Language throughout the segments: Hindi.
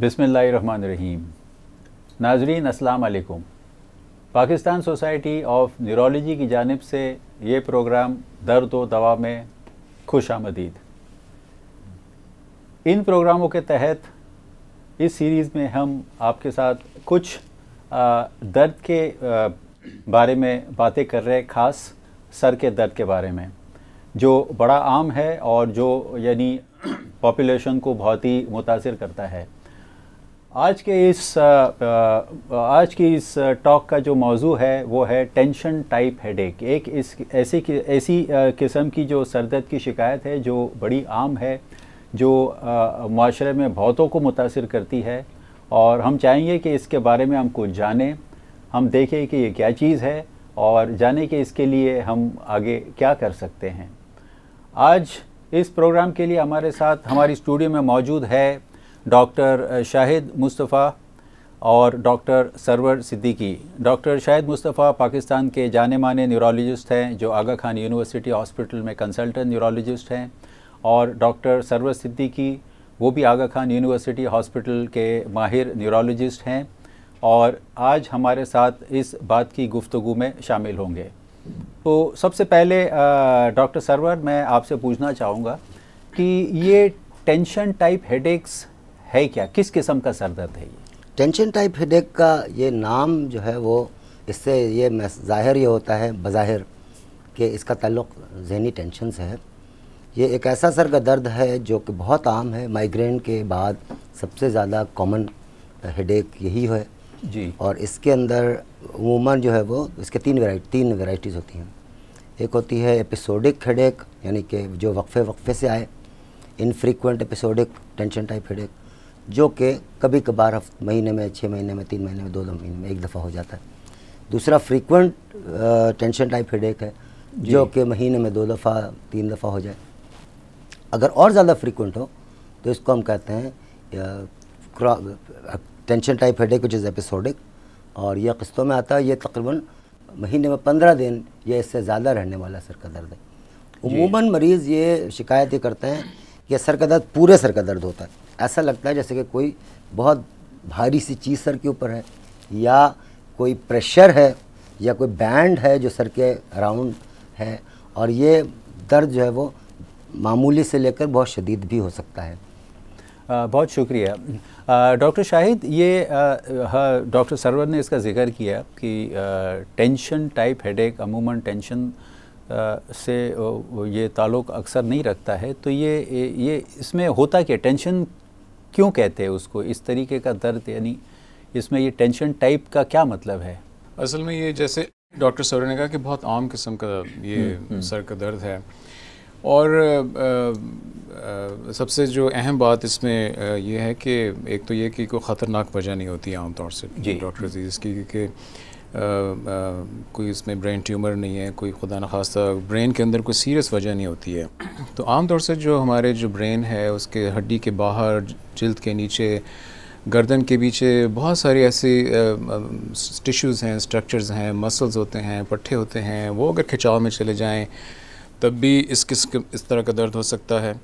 बिस्मिल्लाहिर्रहमानिर्रहीम। नाज़रीन अस्सलाम वालेकुम। पाकिस्तान सोसाइटी ऑफ न्यूरोलॉजी की जानिब से ये प्रोग्राम दर्द व दवा में खुश आमदीद। इन प्रोग्रामों के तहत इस सीरीज़ में हम आपके साथ कुछ दर्द के बारे में बातें कर रहे हैं, ख़ास सर के दर्द के बारे में, जो बड़ा आम है और जो यानी पॉपुलेशन को बहुत ही मुतासिर करता है। आज की इस टॉक का जो मौजू है वो है टेंशन टाइप हेडेक। एक ऐसी किस्म की जो सर दर्द की शिकायत है जो बड़ी आम है, जो माशरे में बहुतों को मुतासिर करती है, और हम चाहेंगे कि इसके बारे में हम कुछ जानें, हम देखें कि ये क्या चीज़ है और जाने कि इसके लिए हम आगे क्या कर सकते हैं। आज इस प्रोग्राम के लिए हमारे साथ हमारी स्टूडियो में मौजूद है डॉक्टर शाहिद मुस्तफ़ा और डॉक्टर सरवर सिद्दीकी। डॉक्टर शाहिद मुस्तफ़ा पाकिस्तान के जाने माने न्यूरोलॉजिस्ट हैं जो आगा खान यूनिवर्सिटी हॉस्पिटल में कंसल्टेंट न्यूरोलॉजिस्ट हैं, और डॉक्टर सरवर सिद्दीकी वो भी आगा खान यूनिवर्सिटी हॉस्पिटल के माहिर न्यूरोलॉजिस्ट हैं और आज हमारे साथ इस बात की गुफ्तगू में शामिल होंगे। तो सबसे पहले डॉक्टर सरवर, मैं आपसे पूछना चाहूँगा कि ये टेंशन टाइप हेडेक्स है क्या, किस किस्म का सर दर्द है ये? टेंशन टाइप हेडेक का ये नाम जो है वो इससे ये ज़ाहिर ये होता है बज़ाहिर कि इसका ताल्लुक़ ज़हनी टेंशन से है। ये एक ऐसा सर का दर्द है जो कि बहुत आम है, माइग्रेन के बाद सबसे ज़्यादा कॉमन हेडेक यही है जी। और इसके अंदर उमूमन जो है वो इसके तीन वैराइटीज़ होती हैं। एक होती है एपिसोडिक हेडेक, यानी कि जो वक्फे से आए, infrequent episodic tension type headache, जो कि कभी कभार महीने में, 6 महीने में, 3 महीने में, 2 महीने में एक दफ़ा हो जाता है। दूसरा फ्रीक्वेंट टेंशन टाइप हेडेक है जो कि महीने में 2 दफ़ा 3 दफ़ा हो जाए। अगर और ज़्यादा फ्रीक्वेंट हो तो इसको हम कहते हैं tension type headache which is episodic, और यह किस्तों में आता है। ये तकरीबन महीने में 15 दिन या इससे ज़्यादा रहने वाला सर का दर्द है। उमूमन मरीज़ ये शिकायत ये करते हैं कि सर का दर्द पूरे सर का दर्द होता है, ऐसा लगता है जैसे कि कोई बहुत भारी सी चीज़ सर के ऊपर है, या कोई प्रेशर है, या कोई बैंड है जो सर के अराउंड है, और ये दर्द जो है वो मामूली से लेकर बहुत शदीद भी हो सकता है। बहुत शुक्रिया डॉक्टर शाहिद। ये डॉक्टर सरवर ने इसका जिक्र किया कि टेंशन टाइप हेडेक अमूमन टेंशन से ये ताल्लुक़ अक्सर नहीं रखता है, तो ये इसमें होता क्या, टेंशन क्यों कहते हैं उसको, इस तरीके का दर्द, यानी इसमें ये टेंशन टाइप का क्या मतलब है? असल में ये जैसे डॉक्टर सरवर ने कहा कि बहुत आम किस्म का ये सर का दर्द है, और सबसे जो अहम बात इसमें ये है कि एक तो ये कि कोई ख़तरनाक वजह नहीं होती आम तौर से डॉक्टर अजीज़ की, क्योंकि कोई इसमें ब्रेन ट्यूमर नहीं है, कोई खुदा न खास्ता ब्रेन के अंदर कोई सीरियस वजह नहीं होती है। तो आम तौर से जो हमारे जो ब्रेन है उसके हड्डी के बाहर, जिल्द के नीचे, गर्दन के पीछे बहुत सारी ऐसी टिश्यूज़ हैं, स्ट्रक्चर्स हैं, मसल्स होते हैं, पट्टे होते हैं, वो अगर खिंचाव में चले जाएँ तब भी इस तरह का दर्द हो सकता है।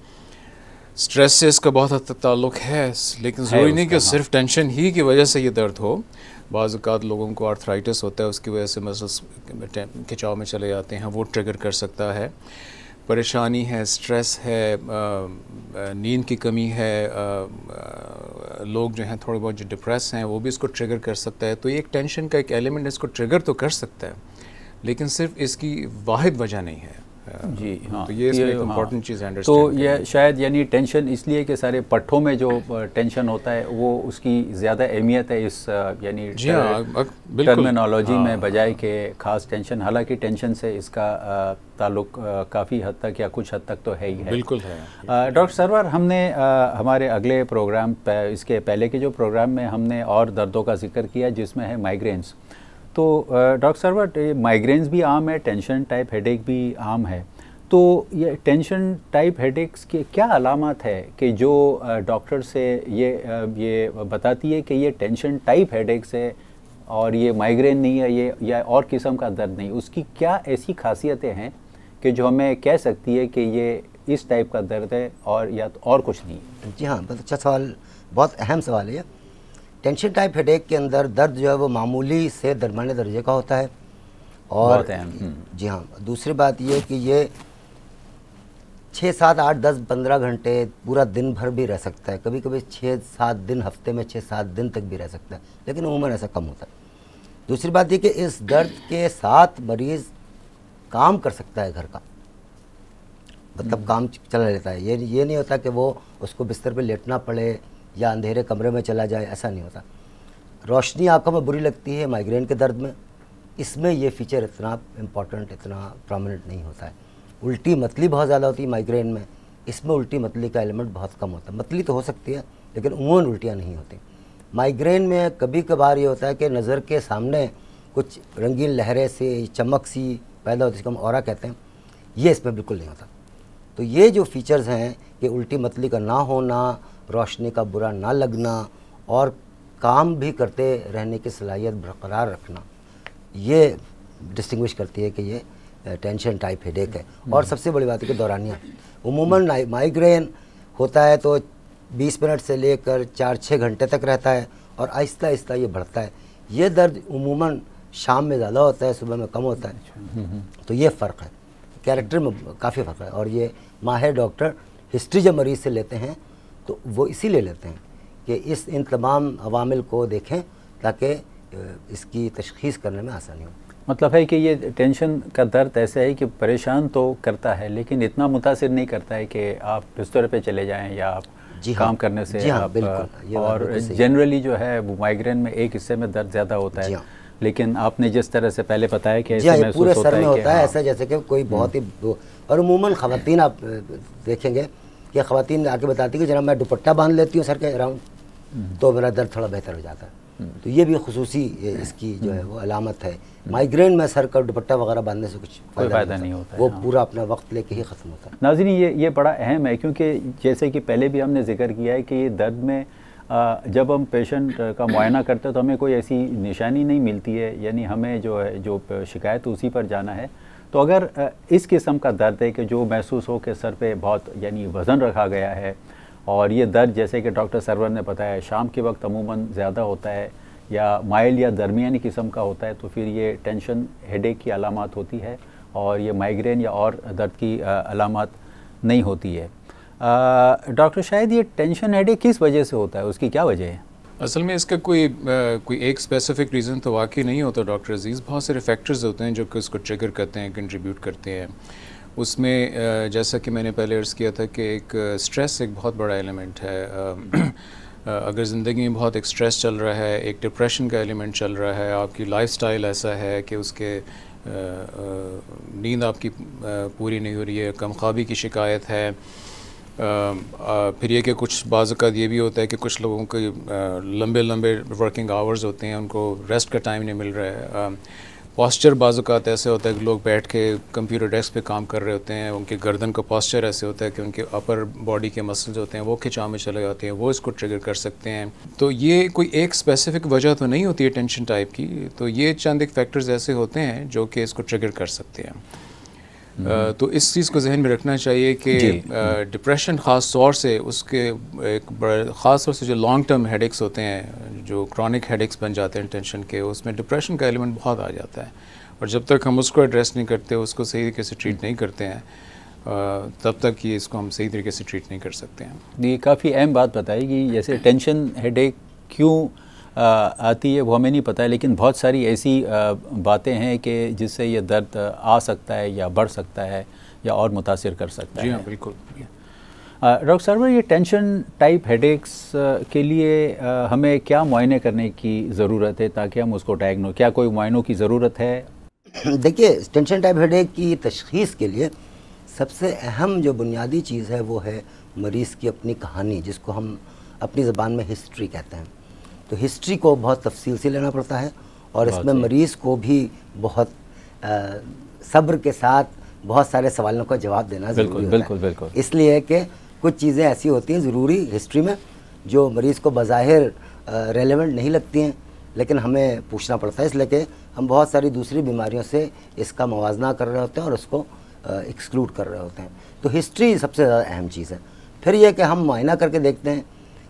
स्ट्रेस से इसका बहुत हद तक ताल्लुक़ है, लेकिन ज़रूरी नहीं कि सिर्फ टेंशन ही की वजह से ये दर्द हो। बाज़ औक़ात लोगों को आर्थराइटिस होता है, उसकी वजह से मसल्स खिंचाव में चले जाते हैं, वो ट्रिगर कर सकता है। परेशानी है, स्ट्रेस है, नींद की कमी है, लोग जो हैं थोड़े बहुत जो डिप्रेस हैं वो भी इसको ट्रिगर कर सकता है। तो ये एक टेंशन का एक एलिमेंट इसको ट्रिगर तो कर सकता है, लेकिन सिर्फ इसकी वाहिद वजह नहीं है। जी हाँ, तो ये इसमें इम्पॉर्टेंट चीज़ है। तो ये शायद यानी टेंशन इसलिए कि सारे पट्ठों में जो टेंशन होता है वो उसकी ज़्यादा अहमियत है इस यानी टर्मिनोलॉजी में, बजाय के ख़ास टेंशन। हालांकि टेंशन से इसका ताल्लुक़ काफ़ी हद तक या कुछ हद तक तो है ही है। बिल्कुल है। डॉक्टर सरवर, हमने हमारे अगले प्रोग्राम इसके पहले के जो प्रोग्राम में हमने और दर्दों का जिक्र किया जिसमें है माइग्रेन्स। तो डॉक्टर सरवर, माइग्रेन्स भी आम है, टेंशन टाइप हेडेक भी आम है, तो ये टेंशन टाइप हेडेक्स के क्या अलामत है कि जो डॉक्टर से ये बताती है कि ये टेंशन टाइप हेडेक्स है और ये माइग्रेन नहीं है, ये या और किस्म का दर्द नहीं, उसकी क्या ऐसी खासियतें हैं कि जो हमें कह सकती है कि ये इस टाइप का दर्द है और या तो और कुछ नहीं है? जी हाँ, बहुत अच्छा सवाल, बहुत अहम सवाल है ये। टेंशन टाइप हेडेक के अंदर दर्द जो है वो मामूली से दरमियाने दर्जे का होता है। और बहुत अहम। जी हाँ, दूसरी बात ये कि ये 6, 7, 8, 10, 15 घंटे पूरा दिन भर भी रह सकता है, कभी कभी 6, 7 दिन, हफ्ते में 6, 7 दिन तक भी रह सकता है, लेकिन उम्ूमन ऐसा कम होता है। दूसरी बात ये कि इस दर्द के साथ मरीज़ काम कर सकता है घर का, मतलब काम चला लेता है। ये नहीं होता कि वो उसको बिस्तर पे लेटना पड़े या अंधेरे कमरे में चला जाए, ऐसा नहीं होता। रोशनी आंखों में बुरी लगती है माइग्रेन के दर्द में, इसमें ये फीचर इतना इम्पॉर्टेंट, इतना प्रोमिनेंट नहीं होता है। उल्टी मतली बहुत ज़्यादा होती है माइग्रेन में, इसमें उल्टी मतली का एलिमेंट बहुत कम होता है। मतली तो हो सकती है लेकिन उमूमन उल्टियाँ नहीं होती। माइग्रेन में कभी कभार ये होता है कि नज़र के सामने कुछ रंगीन लहरें से, चमक सी पैदा होती है, जिसको हम ऑरा कहते हैं, ये इसमें बिल्कुल नहीं होता। तो ये जो फीचर्स हैं कि उल्टी मतली का ना होना, रोशनी का बुरा ना लगना और काम भी करते रहने की सलाहियत बरकरार रखना, ये डिस्टिंग्विश करती है कि ये टेंशन टाइप हेडेक है। और सबसे बड़ी बात है कि दौरानिया, उमूमन माइग्रेन होता है तो 20 मिनट से लेकर 4-6 घंटे तक रहता है और आहिस्ता आहिस्ता ये बढ़ता है। ये दर्द उमूमन शाम में ज़्यादा होता है, सुबह में कम होता है। तो ये फ़र्क है, कैरेक्टर में काफ़ी फ़र्क है। और ये माहिर डॉक्टर हिस्ट्री जब मरीज़ से लेते हैं तो वो इसीलिए लेते हैं कि इन तमाम अवामिल को देखें ताकि इसकी तशख़ीस करने में आसानी हो। मतलब है कि ये टेंशन का दर्द ऐसा है कि परेशान तो करता है लेकिन इतना मुतासिर नहीं करता है कि आप बिस्तर पे चले जाएं या आप काम करने से। जी हाँ, आप बिल्कुल। और जनरली जो है वो माइग्रेन में एक हिस्से में दर्द ज़्यादा होता है, लेकिन आपने जिस तरह से पहले बताया कि ऐसे महसूस पूरे होता सर में है होता है ऐसा जैसे कि कोई बहुत ही। और उमूमन ख़वातीन आप देखेंगे कि ख़वातीन आके बताती है कि जरा मैं दुपट्टा बांध लेती हूँ सर के अराउंड तो मेरा दर्द थोड़ा बेहतर हो जाता है। तो ये भी खुसूसी इसकी जो है वो अलामत है। माइग्रेन में सर का दुपट्टा वगैरह बांधने से कुछ फ़ायदा नहीं होता है, वो पूरा अपना वक्त लेके ही ख़त्म होता है। नाज़रीन, ये बड़ा अहम है क्योंकि जैसे कि पहले भी हमने जिक्र किया है कि ये दर्द में जब हम पेशेंट का मुआयना करते हैं तो हमें कोई ऐसी निशानी नहीं मिलती है, यानी हमें जो है जो शिकायत उसी पर जाना है। तो अगर इस किस्म का दर्द है कि जो महसूस हो कि सर पे बहुत यानी वज़न रखा गया है और ये दर्द जैसे कि डॉक्टर सरवर ने बताया शाम के वक्त अमूमन ज़्यादा होता है या माइल्ड या दरमियानी किस्म का होता है, तो फिर ये टेंशन हेडेक की अलामत होती है और ये माइग्रेन या और दर्द की अलामत नहीं होती है। डॉक्टर, शायद ये टेंशन हेडेक किस वजह से होता है, उसकी क्या वजह है? असल में इसका कोई एक स्पेसिफिक रीज़न तो वाकई नहीं होता डॉक्टर अजीज़। बहुत सारे फैक्टर्स होते हैं जो कि उसको ट्रिगर करते हैं, कंट्रीब्यूट करते हैं। उसमें जैसा कि मैंने पहले अर्ज़ किया था कि एक स्ट्रेस एक बहुत बड़ा एलिमेंट है। अगर ज़िंदगी में बहुत एक स्ट्रेस चल रहा है, एक डिप्रेशन का एलिमेंट चल रहा है, आपकी लाइफस्टाइल ऐसा है कि उसके नींद आपकी पूरी नहीं हो रही है, कम ख्वाबी की शिकायत है, फिर ये कि कुछ बाज़ औक़ात ये भी होता है कि कुछ लोगों के लंबे लंबे वर्किंग आवर्स होते हैं, उनको रेस्ट का टाइम नहीं मिल रहा है। पॉस्चर बाज़ औक़ात ऐसे होता है कि लोग बैठ के कंप्यूटर डेस्क पे काम कर रहे होते हैं, उनके गर्दन का पॉस्चर ऐसे होता है कि उनके अपर बॉडी के मसल्स होते हैं वो खिंचाव में चले जाते हैं, वो इसको ट्रिगर कर सकते हैं। तो ये कोई एक स्पेसिफिक वजह तो नहीं होती है टेंशन टाइप की, तो ये चंद एक फैक्टर्स ऐसे होते हैं जो कि इसको ट्रिगर कर सकते हैं। तो इस चीज़ को जहन में रखना चाहिए कि डिप्रेशन ख़ास तौर से उसके एक बड़े ख़ास तौर से जो लॉन्ग टर्म हेडेक्स होते हैं, जो क्रॉनिक हेडेक्स बन जाते हैं टेंशन के, उसमें डिप्रेशन का एलिमेंट बहुत आ जाता है और जब तक हम उसको एड्रेस नहीं करते, उसको सही तरीके से ट्रीट नहीं करते हैं, तब तक ये इसको हम सही तरीके से ट्रीट नहीं कर सकते हैं। ये काफ़ी अहम बात बताई कि जैसे टेंशन हेडेक क्यों आती है वो हमें नहीं पता है, लेकिन बहुत सारी ऐसी बातें हैं कि जिससे ये दर्द आ सकता है या बढ़ सकता है या और मुतासिर कर सकता है। जी हाँ, बिल्कुल। डॉक्टर सरवर, ये टेंशन टाइप हेडेक्स के लिए हमें क्या मुआयने करने की ज़रूरत है ताकि हम उसको डायग्नोज, क्या कोई मुआयनों की ज़रूरत है? देखिए, टेंशन टाइप हेडेक की तशख़ीस के लिए सबसे अहम जो बुनियादी चीज़ है वो है मरीज़ की अपनी कहानी, जिसको हम अपनी ज़बान में हिस्ट्री कहते हैं। तो हिस्ट्री को बहुत तफसील से लेना पड़ता है और इसमें मरीज़ को भी बहुत सब्र के साथ बहुत सारे सवालों का जवाब देना ज़रूरी होता है। बिल्कुल। इसलिए कि कुछ चीज़ें ऐसी होती हैं ज़रूरी हिस्ट्री में जो मरीज़ को बज़ाहिर रेलेवेंट नहीं लगती हैं, लेकिन हमें पूछना पड़ता है, इसलिए कि हम बहुत सारी दूसरी बीमारियों से इसका मवाजना कर रहे होते हैं और उसको एक्सक्लूड कर रहे होते हैं। तो हिस्ट्री सबसे ज़्यादा अहम चीज़ है। फिर यह कि हम मुआयना करके देखते हैं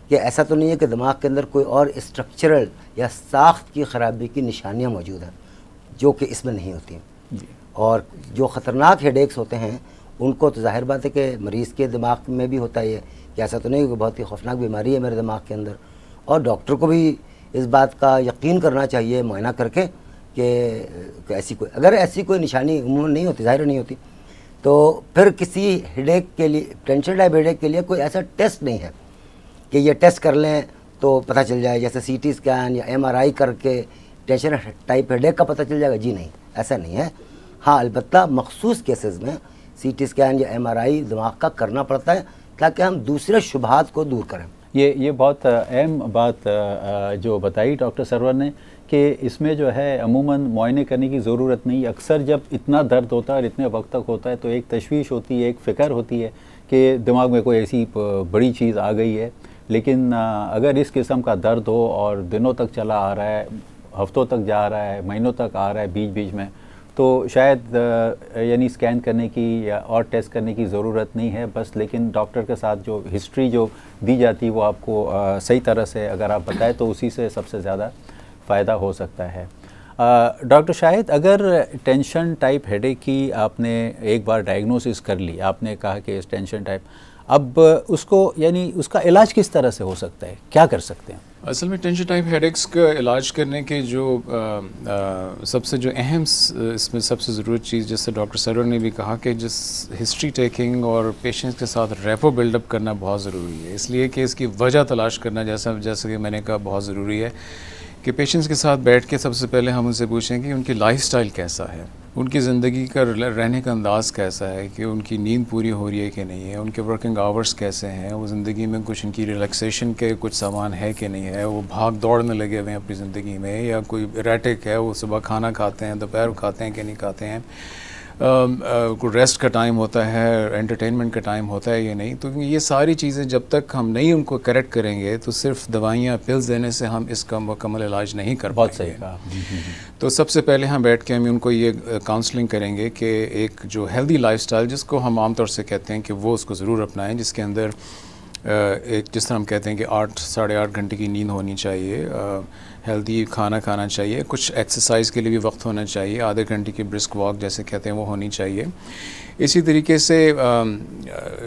कि ऐसा तो नहीं है कि दिमाग के अंदर कोई और स्ट्रक्चरल या साख्त की ख़राबी की निशानियाँ मौजूद हैं जो कि इसमें नहीं होती हैं। और जो ख़तरनाक हेडेक्स होते हैं उनको तो जाहिर बात है कि मरीज़ के दिमाग में भी होता ही है कि ऐसा तो नहीं कि बहुत ही खौफनाक बीमारी है मेरे दिमाग के अंदर। और डॉक्टर को भी इस बात का यकीन करना चाहिए मुआयना करके कि ऐसी कोई निशानी उम्मूमन नहीं होती, ज़ाहिर नहीं होती, तो फिर किसी हेडेक के लिए, टेंशन टाइप हेडेक के लिए कोई ऐसा टेस्ट नहीं है कि ये टेस्ट कर लें तो पता चल जाए, जैसे CT स्कैन या MRI करके टेंशन टाइप हेडेक का पता चल जाएगा। जी नहीं, ऐसा नहीं है। हाँ, अलबत्ता मखसूस केसेस में CT स्कैन या MRI दिमाग का करना पड़ता है ताकि हम दूसरे शुबहात को दूर करें। ये बहुत अहम बात जो बताई डॉक्टर सरवर ने कि इसमें जो है अमूमन मुआयने करने की ज़रूरत नहीं। अक्सर जब इतना दर्द होता है और इतने वक्त तक होता है तो एक तशवीश होती है, एक फ़िक्र होती है कि दिमाग में कोई ऐसी बड़ी चीज़ आ गई है। लेकिन अगर इस किस्म का दर्द हो और दिनों तक चला आ रहा है, हफ्तों तक जा रहा है, महीनों तक आ रहा है बीच बीच में, तो शायद यानी स्कैन करने की या और टेस्ट करने की ज़रूरत नहीं है बस। लेकिन डॉक्टर के साथ जो हिस्ट्री जो दी जाती है वो आपको सही तरह से अगर आप बताएं तो उसी से सबसे ज़्यादा फ़ायदा हो सकता है। डॉक्टर शाहिद, अगर टेंशन टाइप हेडेक की आपने एक बार डायग्नोसिस कर ली, आपने कहा कि इस टेंशन टाइप, अब उसको यानी उसका इलाज किस तरह से हो सकता है, क्या कर सकते हैं? असल में टेंशन टाइप हेडेक्स का इलाज करने के जो सबसे जो अहम इसमें सबसे ज़रूरत चीज़, जैसे डॉक्टर सरवर ने भी कहा कि जिस हिस्ट्री टेकिंग और पेशेंट्स के साथ रेपो बिल्डअप करना बहुत ज़रूरी है। इसलिए कि इसकी वजह तलाश करना जैसा कि मैंने कहा बहुत ज़रूरी है कि पेशेंट्स के साथ बैठ के सबसे पहले हम उनसे पूछें कि उनकी लाइफस्टाइल कैसा है, उनकी ज़िंदगी का रहने का अंदाज़ कैसा है, कि उनकी नींद पूरी हो रही है कि नहीं है, उनके वर्किंग आवर्स कैसे हैं, वो ज़िंदगी में कुछ उनकी रिलैक्सेशन के कुछ सामान है कि नहीं है, वो भाग दौड़ में लगे हुए हैं अपनी ज़िंदगी में, या कोई इरेटिक है, वो सुबह खाना खाते हैं, दोपहर खाते हैं कि नहीं खाते हैं, कोई रेस्ट का टाइम होता है, एंटरटेनमेंट का टाइम होता है या नहीं। तो ये सारी चीज़ें जब तक हम नहीं उनको करेक्ट करेंगे तो सिर्फ दवाइयाँ पिल्स देने से हम इसका मुकम्मल इलाज नहीं कर बहुत पाएंगे। सही कहा। तो सबसे पहले हम बैठ के हम उनको ये काउंसलिंग करेंगे कि एक जो हेल्दी लाइफस्टाइल जिसको हम आमतौर से कहते हैं कि वो उसको ज़रूर अपनाएं, जिसके अंदर एक जिस तरह हम कहते हैं कि 8 साढ़े 8 घंटे की नींद होनी चाहिए, हेल्दी खाना खाना चाहिए, कुछ एक्सरसाइज के लिए भी वक्त होना चाहिए, आधे घंटे की ब्रिस्क वॉक जैसे कहते हैं वो होनी चाहिए। इसी तरीके से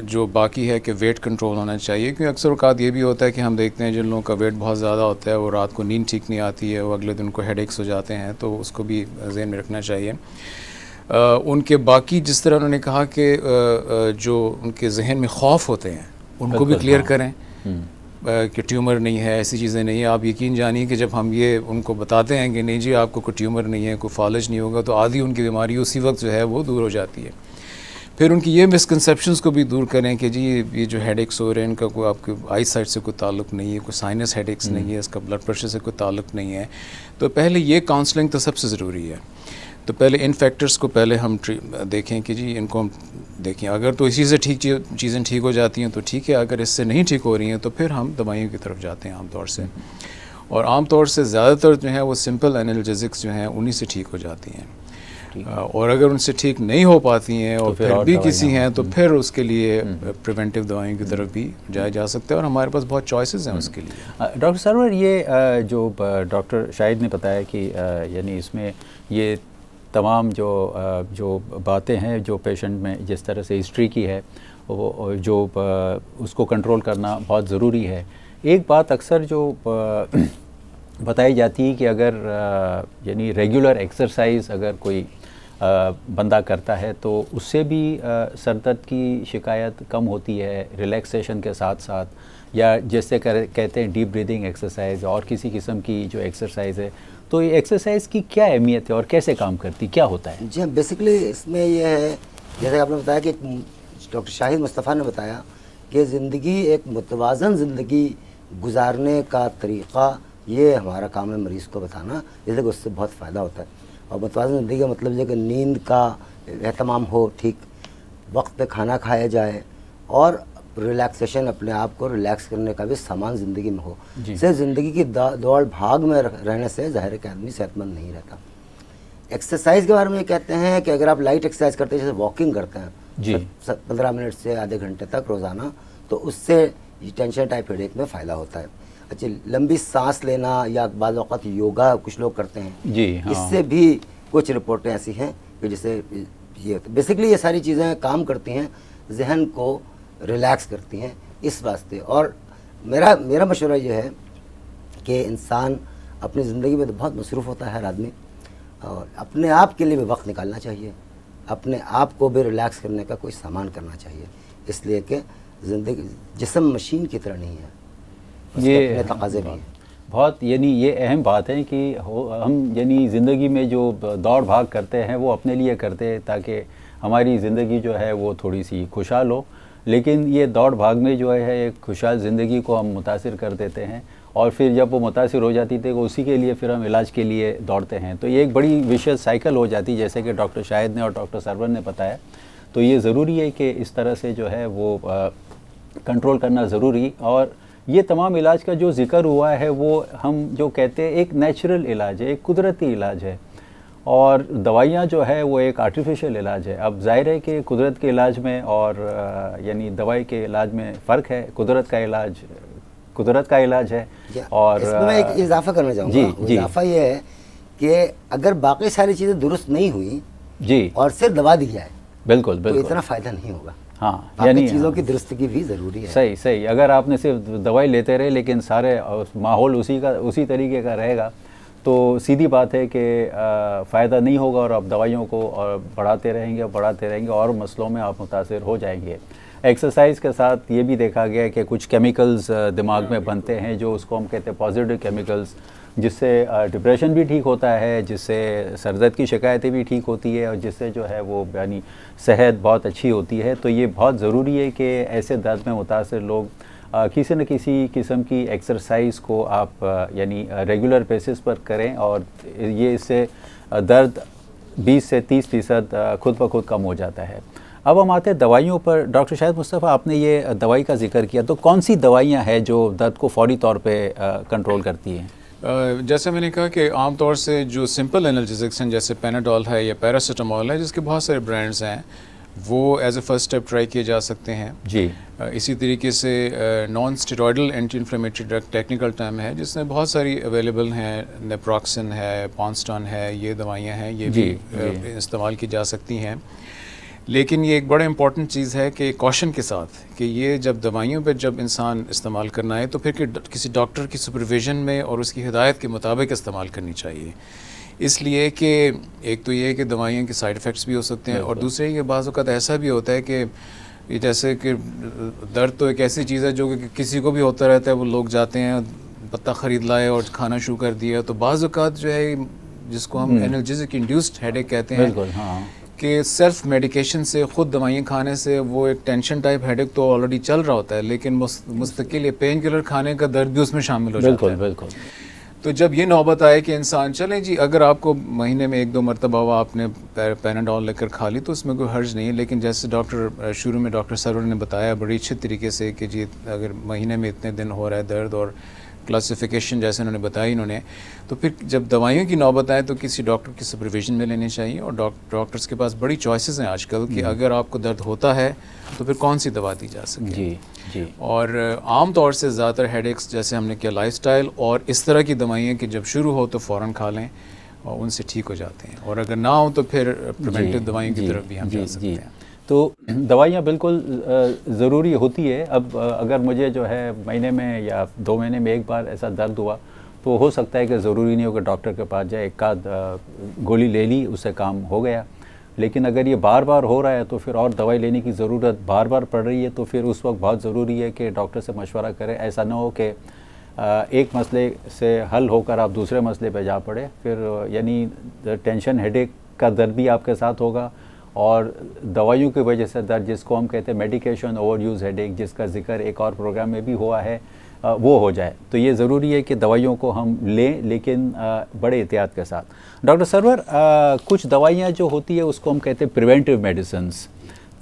जो बाकी है कि वेट कंट्रोल होना चाहिए, क्योंकि अक्सर औक़ात ये भी होता है कि हम देखते हैं जिन लोगों का वेट बहुत ज़्यादा होता है वो रात को नींद ठीक नहीं आती है, वो अगले दिन को हेडेक्स हो जाते हैं, तो उसको भी ज़हन में रखना चाहिए। उनके बाकी जिस तरह उन्होंने कहा कि जो उनके जहन में खौफ होते हैं उनको भी क्लियर करें कि ट्यूमर नहीं है, ऐसी चीज़ें नहीं है। आप यकीन जानिए कि जब हम ये उनको बताते हैं कि नहीं जी आपको कोई ट्यूमर नहीं है, कोई फालज नहीं होगा, तो आधी उनकी बीमारी उसी वक्त जो है वो दूर हो जाती है। फिर उनकी ये मिसकंसेप्शंस को भी दूर करें कि जी ये जो हेडेक्स हो रहे हैं इनका कोई आपके आई साइड से कोई ताल्लुक़ नहीं है, कोई साइनस हेडेक्स नहीं है, इसका ब्लड प्रेशर से कोई ताल्लुक़ नहीं है। तो पहले ये काउंसलिंग तो सबसे ज़रूरी है। तो पहले इन फैक्टर्स को पहले हम देखें कि जी इनको हम देखें, अगर तो इसी से चीज़ें ठीक हो जाती हैं तो ठीक है, अगर इससे नहीं ठीक हो रही हैं तो फिर हम दवाइयों की तरफ जाते हैं आमतौर से। और आमतौर से ज़्यादातर जो है वो सिंपल एनाल्जेसिक्स जो हैं उन्हीं से ठीक हो जाती हैं। और अगर उनसे ठीक नहीं हो पाती हैं और फिर भी किसी हैं तो फिर उसके लिए प्रिवेंटिव दवाइयों की तरफ भी जाया जा सकता है, और हमारे पास बहुत चॉइसेस हैं उसके लिए। डॉक्टर सरवर, ये जो डॉक्टर शाहिद ने बताया कि यानी इसमें ये तमाम जो बातें हैं जो पेशेंट में जिस तरह से हिस्ट्री की है वो जो उसको कंट्रोल करना बहुत ज़रूरी है। एक बात अक्सर जो बताई जाती है कि अगर यानी रेगुलर एक्सरसाइज अगर कोई बंदा करता है तो उससे भी सर दर्द की शिकायत कम होती है, रिलैक्सेशन के साथ साथ, या जैसे कहते हैं डीप ब्रीदिंग एक्सरसाइज और किसी किस्म की जो एक्सरसाइज है। तो ये एक्सरसाइज की क्या अहमियत है और कैसे काम करती, क्या होता है? जी हाँ, बेसिकली इसमें यह है जैसे आपने बताया कि डॉक्टर शाहिद मुस्तफ़ा ने बताया कि ज़िंदगी एक मुतवाज़न ज़िंदगी गुजारने का तरीक़ा, ये हमारा काम है मरीज़ को बताना, जैसे कि उससे बहुत फ़ायदा होता है। और मुतवाज़न ज़िंदगी का मतलब है कि नींद का एहतमाम हो, ठीक वक्त पे खाना खाया जाए, और रिलैक्सेशन, अपने आप को रिलैक्स करने का भी सामान ज़िंदगी में हो। सिर्फ ज़िंदगी की दौड़ भाग में रहने से ज़ाहिर है कि आदमी सेहतमंद नहीं रहता। एक्सरसाइज के बारे में ये कहते हैं कि अगर आप लाइट एक्सरसाइज करते हैं, जैसे वॉकिंग करते हैं जी 15 मिनट से आधे घंटे तक रोज़ाना, तो उससे टेंशन टाइप हेडेक में फ़ायदा होता है। अच्छा, लंबी सांस लेना या बाज़ औक़ात योगा कुछ लोग करते हैं जी, हाँ। इससे भी कुछ रिपोर्टें ऐसी हैं कि जिससे ये बेसिकली ये सारी चीज़ें काम करती हैं, जहन को रिलैक्स करती हैं इस वास्ते। और मेरा मशवरा ये है कि इंसान अपनी ज़िंदगी में तो बहुत मसरूफ़ होता है हर आदमी, और अपने आप के लिए भी वक्त निकालना चाहिए, अपने आप को भी रिलैक्स करने का कोई सामान करना चाहिए, इसलिए कि ज़िंदगी जिस्म मशीन की तरह नहीं है, ये अपने तकाज़े भी हैं। बहुत यानी ये अहम बात है कि हम यानी ज़िंदगी में जो दौड़ भाग करते हैं वो अपने लिए करते हैं ताकि हमारी ज़िंदगी जो है वो थोड़ी सी खुशहाल हो, लेकिन ये दौड़ भाग में जो है एक खुशहाल ज़िंदगी को हम मुतासिर कर देते हैं, और फिर जब वो मुतासिर हो जाती थी उसी के लिए फिर हम इलाज के लिए दौड़ते हैं, तो ये एक बड़ी विशेष साइकिल हो जाती है, जैसे कि डॉक्टर शाहिद ने और डॉक्टर सरवर ने बताया। तो ये ज़रूरी है कि इस तरह से जो है वो कंट्रोल करना ज़रूरी। और ये तमाम इलाज का जो ज़िक्र हुआ है वो हम जो कहते हैं एक नेचुरल इलाज है, एक कुदरती इलाज है, और दवाइयाँ जो है वो एक आर्टिफिशियल इलाज है। अब जाहिर है कि कुदरत के इलाज में और यानी दवाई के इलाज में फ़र्क है। कुदरत का इलाज कुदरत का इलाज है। और इसमें मैं एक इजाफा करना चाहूँगा। इजाफा ये है कि अगर बाकी सारी चीज़ें दुरुस्त नहीं हुई जी और सिर्फ दवा दी जाए, बिल्कुल तो बिल्कुल इतना फ़ायदा नहीं होगा। हाँ, यानी चीज़ों की दुरुस्तगी भी ज़रूरी है। सही सही। अगर आपने सिर्फ दवाई लेते रहे लेकिन सारे माहौल उसी तरीके का रहेगा तो सीधी बात है कि फ़ायदा नहीं होगा, और आप दवाइयों को और बढ़ाते रहेंगे और मसलों में आप मुतासिर हो जाएंगे। एक्सरसाइज के साथ ये भी देखा गया है कि कुछ केमिकल्स दिमाग में बनते हैं जो उसको हम कहते हैं पॉजिटिव केमिकल्स, जिससे डिप्रेशन भी ठीक होता है, जिससे सर दर्द की शिकायतें भी ठीक होती है, और जिससे जो है वो यानी सेहत बहुत अच्छी होती है। तो ये बहुत ज़रूरी है कि ऐसे दर्द में मुतासिर लोग किसी न किसी किस्म की एक्सरसाइज को आप यानी रेगुलर बेसिस पर करें, और ये इससे दर्द 20 से 30% खुद ब खुद कम हो जाता है। अब हम आते हैं दवाइयों पर। डॉक्टर शाहिद मुस्तफ़ा, आपने ये दवाई का जिक्र किया, तो कौन सी दवाइयाँ हैं जो दर्द को फौरी तौर पे कंट्रोल करती हैं? जैसे मैंने कहा कि आम तौर से जो सिंपल एनाल्जेसिक्स हैं, जैसे पैनाडोल है या पैरासीटामोल है, जिसके बहुत सारे ब्रांड्स हैं, वो as a first step try किए जा सकते हैं जी। इसी तरीके से non steroidal anti inflammatory drug technical term है, जिसमें बहुत सारी अवेलेबल हैं, नेप्रोक्सिन है, पॉन्स्टॉन है, ये दवाइयाँ हैं, ये भी इस्तेमाल की जा सकती हैं। लेकिन ये एक बड़ा इंपॉर्टेंट चीज़ है कि कॉशन के साथ कि ये जब दवाइयों पर जब इंसान इस्तेमाल करना है तो फिर किसी डॉक्टर की सुपरविज़न में और उसकी हिदायत के मुताबिक इस्तेमाल करनी चाहिए। इसलिए कि एक तो ये है कि दवाइयों के साइड इफ़ेक्ट्स भी हो सकते हैं, और दूसरे ये बाज़ औक़ात ऐसा भी होता है कि ये जैसे कि दर्द तो एक ऐसी चीज़ है जो कि किसी को भी होता रहता है, वो लोग जाते हैं पत्ता ख़रीद लाए और खाना शुरू कर दिया, तो बाज़ औक़ात जो है जिसको हम एनाल्जेसिक इंड्यूस्ड हेडेक कहते हैं, हाँ, कि सेल्फ मेडिकेशन से ख़ुद दवाइयाँ खाने से वो एक टेंशन टाइप हेडेक तो ऑलरेडी चल रहा होता है, लेकिन मुस्तकिल पेन किलर खाने का दर्द भी उसमें शामिल हो जाता है। बिल्कुल। तो जब ये नौबत आए कि इंसान चलें जी, अगर आपको महीने में 1-2 मरतबा आपने पैनाडोल लेकर खा ली तो उसमें कोई हर्ज नहीं है, लेकिन जैसे डॉक्टर शुरू में डॉक्टर सरवर ने बताया बड़ी अच्छे तरीके से कि जी अगर महीने में इतने दिन हो रहा है दर्द और क्लासिफिकेशन जैसे उन्होंने बताई इन्होंने, तो फिर जब दवाइयों की नौबत आए तो किसी डॉक्टर की सुपरविजन में लेनी चाहिए। और डॉक्टर्स के पास बड़ी चॉइसेस हैं आजकल कि अगर आपको दर्द होता है तो फिर कौन सी दवा दी जा सके। जी। और आम तौर से ज़्यादातर हेडेक्स जैसे हमने किया लाइफस्टाइल और इस तरह की दवाइयाँ कि जब शुरू हो तो फ़ौरन खा लें और उनसे ठीक हो जाते हैं, और अगर ना हो तो फिर प्रिवेंटिव दवाइयों की तरफ भी हम जा सकते हैं। तो दवाइयाँ बिल्कुल ज़रूरी होती है। अब अगर मुझे जो है महीने में या 2 महीने में एक बार ऐसा दर्द हुआ तो हो सकता है कि ज़रूरी नहीं हो कि डॉक्टर के पास जाए, एक आध गोली ले ली उससे काम हो गया। लेकिन अगर ये बार बार हो रहा है तो फिर और दवाई लेने की ज़रूरत बार बार पड़ रही है, तो फिर उस वक्त बहुत ज़रूरी है कि डॉक्टर से मशवरा करें। ऐसा ना हो कि एक मसले से हल होकर आप दूसरे मसले पे जा पड़े, फिर यानी टेंशन हेडेक का दर्द भी आपके साथ होगा और दवाइयों की वजह से दर्द, जिसको हम कहते हैं मेडिकेशन ओवर यूज़ हेडेक, जिसका जिक्र एक और प्रोग्राम में भी हुआ है, वो हो जाए। तो ये ज़रूरी है कि दवाइयों को हम लें, लेकिन बड़े एहतियात के साथ। डॉक्टर सरवर, कुछ दवाइयाँ जो होती है उसको हम कहते हैं प्रिवेंटिव मेडिसिन्स,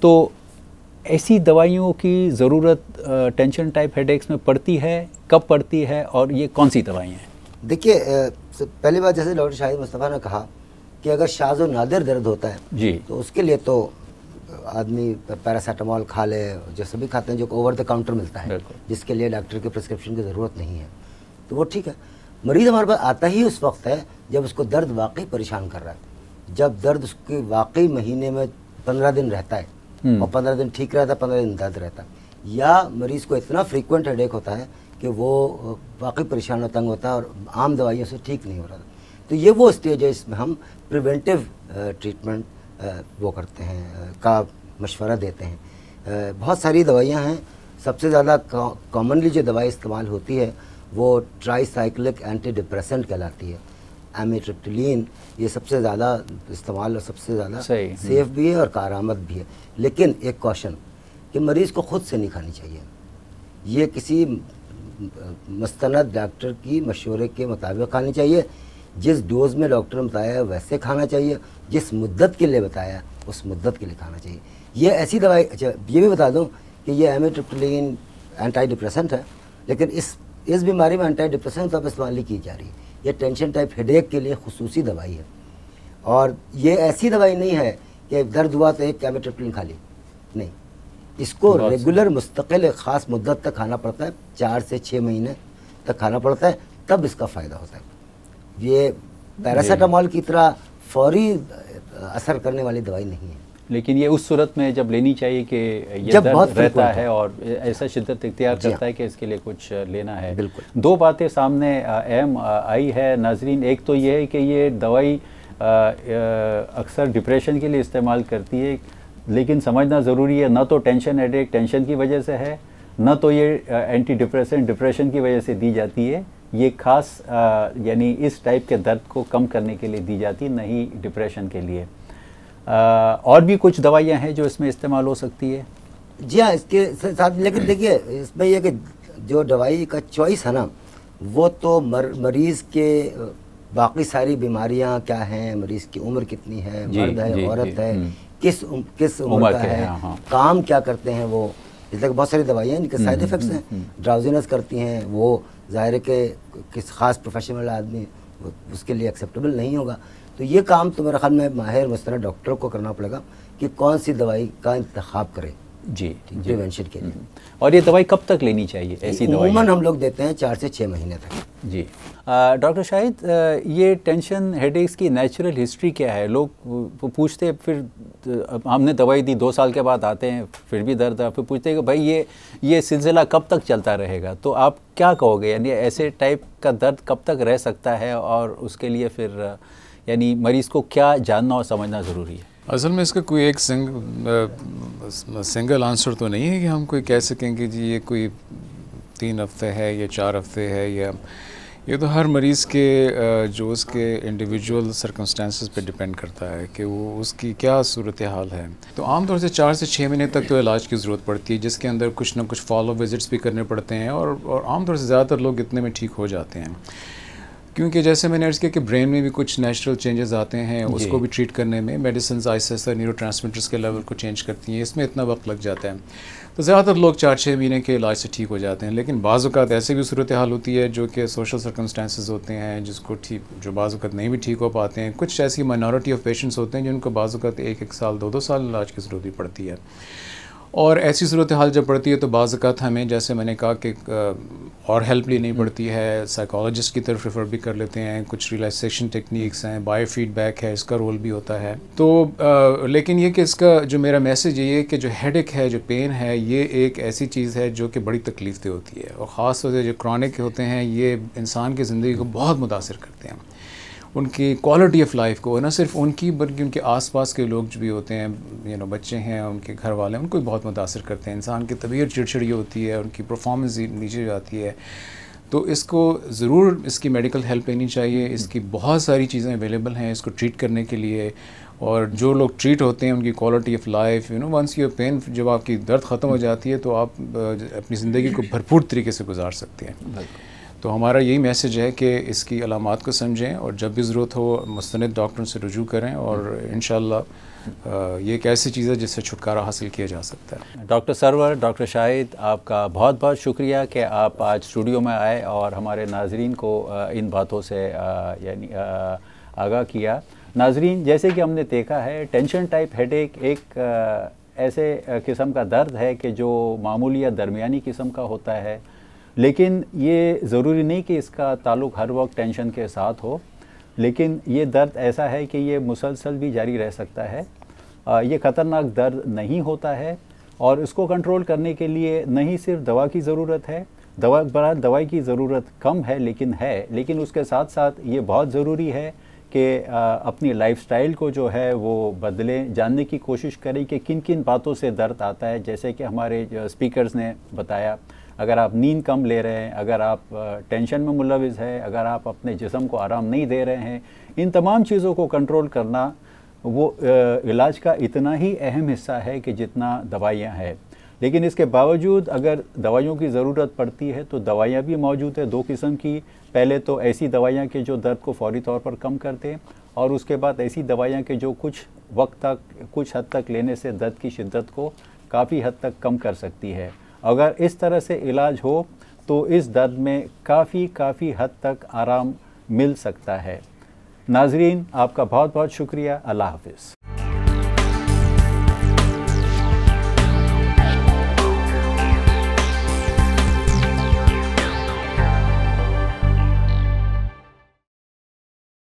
तो ऐसी दवाइयों की ज़रूरत टेंशन टाइप हेडेक्स में पड़ती है, कब पड़ती है और ये कौन सी दवाइयाँ हैं? देखिए, पहली बात जैसे डॉक्टर शाहिद मुस्तफ़ा ने कहा कि अगर शाज़ और नादिर दर्द होता है जी, तो उसके लिए तो आदमी पैरासीटामोल खा ले, जो सभी खाते हैं, जो ओवर द काउंटर मिलता है, जिसके लिए डॉक्टर के प्रिस्क्रिप्शन की ज़रूरत नहीं है, तो वो ठीक है। मरीज़ हमारे पास आता ही उस वक्त है जब उसको दर्द वाकई परेशान कर रहा है, जब दर्द उसके वाकई महीने में 15 दिन रहता है और 15 दिन ठीक रहता है, 15 दिन दर्द रहता है, या मरीज़ को इतना फ्रीक्वेंट हेडेक होता है कि वो वाकई परेशान और तंग होता है और आम दवाइयों से ठीक नहीं हो रहा था। तो ये वो स्टेज है इसमें हम प्रिवेंटिव ट्रीटमेंट वो करते हैं का मशवरा देते हैं। बहुत सारी दवाइयाँ हैं, सबसे ज़्यादा कॉमनली जो दवाई इस्तेमाल होती है वो ट्राईसाइक्लिक एंटी डिप्रेसेंट कहलाती है, एमिट्रिप्टिलीन। ये सबसे ज़्यादा इस्तेमाल और सबसे ज़्यादा सेफ भी है और कारआमद भी है। लेकिन एक कॉशन कि मरीज़ को ख़ुद से नहीं खानी चाहिए, ये किसी मुस्तनद डॉक्टर की मशवरे के मुताबिक खानी चाहिए। जिस डोज में डॉक्टर ने बताया वैसे खाना चाहिए, जिस मुद्दत के लिए बताया उस मुद्दत के लिए खाना चाहिए। ये ऐसी दवाई, अच्छा ये भी बता दूं कि ये एमिट्रिप्टिलीन एंटी डिप्रेसेंट है, लेकिन इस बीमारी में एंटी डिप्रेसेंट अब इस्तेमाल नहीं की जा रही। ये टेंशन टाइप हेडेक के लिए खुसूसी दवाई है, और ये ऐसी दवाई नहीं है कि दर्द हुआ तो एक एमिट्रिप्टिलीन खा ली, नहीं, इसको रेगुलर मुस्तकिल ख़ास मुद्दत तक खाना पड़ता है, 4 से 6 महीने तक खाना पड़ता है, तब इसका फ़ायदा होता है। ये पैरासीटामोल की तरह फौरी असर करने वाली दवाई नहीं है। लेकिन ये उस सूरत में जब लेनी चाहिए कि ये दर्द रहता है और ऐसा शिद्दत इख्तियार करता है कि इसके लिए कुछ लेना है। बिल्कुल। दो बातें सामने अहम आई है नाजरीन। एक तो ये है कि ये दवाई अक्सर डिप्रेशन के लिए इस्तेमाल करती है, लेकिन समझना ज़रूरी है ना तो टेंशन हेडेक टेंशन की वजह से है, ना तो ये एंटी डिप्रेसेंट डिप्रेशन की वजह से दी जाती है। ये खास यानी इस टाइप के दर्द को कम करने के लिए दी जाती है, नहीं डिप्रेशन के लिए। और भी कुछ दवाइयाँ हैं जो इसमें इस्तेमाल हो सकती है? जी हाँ, इसके साथ, लेकिन देखिए इसमें यह कि जो दवाई का चॉइस है ना, वो तो मरीज़ के बाकी सारी बीमारियाँ क्या हैं, मरीज़ की उम्र कितनी है, मर्द है औरत है, किस उम्र का है, काम क्या करते हैं वो, इसलिए बहुत सारी दवाइयाँ हैं इनके साइड इफ़ेक्ट्स हैं, ड्राउजीनेस करती हैं, वो ज़ाहिर है कि किस ख़ास प्रोफेशन वाला आदमी उसके लिए एक्सेप्टेबल नहीं होगा। तो ये काम तो मेरे ख्याल में माहिर मुस्तनद डॉक्टर को करना पड़ेगा कि कौन सी दवाई का इंतखाब करें जी प्रिवेंशन के लिए। और ये दवाई कब तक लेनी चाहिए? ऐसी दवाई उमूमन हम लोग देते हैं 4 से 6 महीने तक। जी डॉक्टर शाहिद, ये टेंशन हेडेक्स की नेचुरल हिस्ट्री क्या है? लोग पूछते हैं, फिर हमने दवाई दी, 2 साल के बाद आते हैं फिर भी दर्द है, फिर पूछते हैं कि भाई ये सिलसिला कब तक चलता रहेगा? तो आप क्या कहोगे, यानी ऐसे टाइप का दर्द कब तक रह सकता है और उसके लिए फिर यानी मरीज़ को क्या जानना और समझना ज़रूरी है? असल में इसका कोई एक सिंगल आंसर तो नहीं है कि हम कोई कह सकें कि जी ये कोई 3 हफ्ते है या 4 हफ्ते है, या ये तो हर मरीज़ के जो उसके इंडिविजुअल सर्कमस्टेंसेस पे डिपेंड करता है कि वो उसकी क्या सूरत हाल है। तो आमतौर से 4 से 6 महीने तक तो इलाज की ज़रूरत पड़ती है, जिसके अंदर कुछ ना कुछ फॉलो विजिट्स भी करने पड़ते हैं, और आमतौर से ज़्यादातर लोग इतने में ठीक हो जाते हैं, क्योंकि जैसे मैंने अर्ज़ किया कि ब्रेन में भी कुछ नेचुरल चेंजेस आते हैं, उसको भी ट्रीट करने में मेडिसिन आहिस्ता न्यूरोट्रांसमीटर्स के लेवल को चेंज करती हैं, इसमें इतना वक्त लग जाता है। तो ज़्यादातर लोग 4-6 महीने के इलाज से ठीक हो जाते हैं। लेकिन बाज़ औक़ात ऐसे भी सूरत हाल होती है जो कि सोशल सर्कमस्टेंसेस होते हैं जिसको ठीक, जो बाज़ औक़ात नहीं भी ठीक हो पाते हैं। कुछ ऐसी माइनॉरिटी ऑफ पेशेंट्स होते हैं जिनको बाज़ औक़ात 1-1 साल 2-2 साल इलाज की ज़रूरत भी पड़ती है। और ऐसी सूरत हाल जब पड़ती है तो बाज़ औक़ात हमें, जैसे मैंने कहा कि और हेल्प लेनी पड़ती है, साइकोलॉजिस्ट की तरफ रेफ़र भी कर लेते हैं, कुछ रिलैक्सेशन टेक्निक्स हैं, बायो फीडबैक है, इसका रोल भी होता है। तो लेकिन ये कि इसका जो मेरा मैसेज ये है कि जो हेडेक है, जो पेन है, ये एक ऐसी चीज़ है जो कि बड़ी तकलीफ़ दे होती है, और ख़ास तौर से जो क्रॉनिक होते हैं ये इंसान की ज़िंदगी को बहुत मुतासिर करते हैं, उनकी क्वालिटी ऑफ लाइफ को, ना सिर्फ उनकी बल्कि उनके आसपास के लोग जो भी होते हैं, बच्चे हैं, उनके घर वाले हैं, उनको भी बहुत मुतासिर करते हैं। इंसान की तबीयत चिड़चिड़ी होती है, उनकी परफॉर्मेंस नीचे जाती है। तो इसको ज़रूर इसकी मेडिकल हेल्प लेनी चाहिए। इसकी बहुत सारी चीज़ें अवेलेबल हैं इसको ट्रीट करने के लिए, और जो लोग ट्रीट होते हैं उनकी quality of life, once your pain, जब आपकी दर्द ख़त्म हो जाती है तो आप अपनी ज़िंदगी को भरपूर तरीके से गुजार सकते हैं। तो हमारा यही मैसेज है कि इसकी अलामात को समझें और जब भी ज़रूरत हो मुस्तनिद डॉक्टरों से रुजू करें, और इंशाअल्लाह ये एक ऐसी चीज़ है जिससे छुटकारा हासिल किया जा सकता है। डॉक्टर सरवर, डॉक्टर शाहिद, आपका बहुत बहुत शुक्रिया कि आप आज स्टूडियो में आए और हमारे नाजरीन को इन बातों से यानी आगाह किया। नाजरीन, जैसे कि हमने देखा है, टेंशन टाइप हेडेक एक ऐसे किस्म का दर्द है कि जो मामूली या दरमियानी किस्म का होता है, लेकिन ये ज़रूरी नहीं कि इसका ताल्लुक़ हर वक्त टेंशन के साथ हो, लेकिन ये दर्द ऐसा है कि ये मुसलसल भी जारी रह सकता है। ये ख़तरनाक दर्द नहीं होता है और इसको कंट्रोल करने के लिए नहीं सिर्फ दवा की ज़रूरत है, दवाई की ज़रूरत कम है लेकिन उसके साथ साथ ये बहुत ज़रूरी है कि अपनी लाइफस्टाइल को जो है वो बदलें, जानने की कोशिश करें कि किन किन बातों से दर्द आता है। जैसे कि हमारे जो स्पीकर्स ने बताया, अगर आप नींद कम ले रहे हैं, अगर आप टेंशन में मुलविस है, अगर आप अपने जिस्म को आराम नहीं दे रहे हैं, इन तमाम चीज़ों को कंट्रोल करना वो इलाज का इतना ही अहम हिस्सा है कि जितना दवाइयाँ हैं। लेकिन इसके बावजूद अगर दवाइयों की ज़रूरत पड़ती है तो दवाइयाँ भी मौजूद है 2 किस्म की। पहले तो ऐसी दवाइयाँ कि जो दर्द को फौरी तौर पर कम कर दें, और उसके बाद ऐसी दवाइयाँ कि जो कुछ वक्त तक, कुछ हद तक लेने से दर्द की शिद्दत को काफ़ी हद तक कम कर सकती है। अगर इस तरह से इलाज हो तो इस दर्द में काफ़ी हद तक आराम मिल सकता है। नाजरीन, आपका बहुत बहुत शुक्रिया। अल्लाह हाफ़िज़।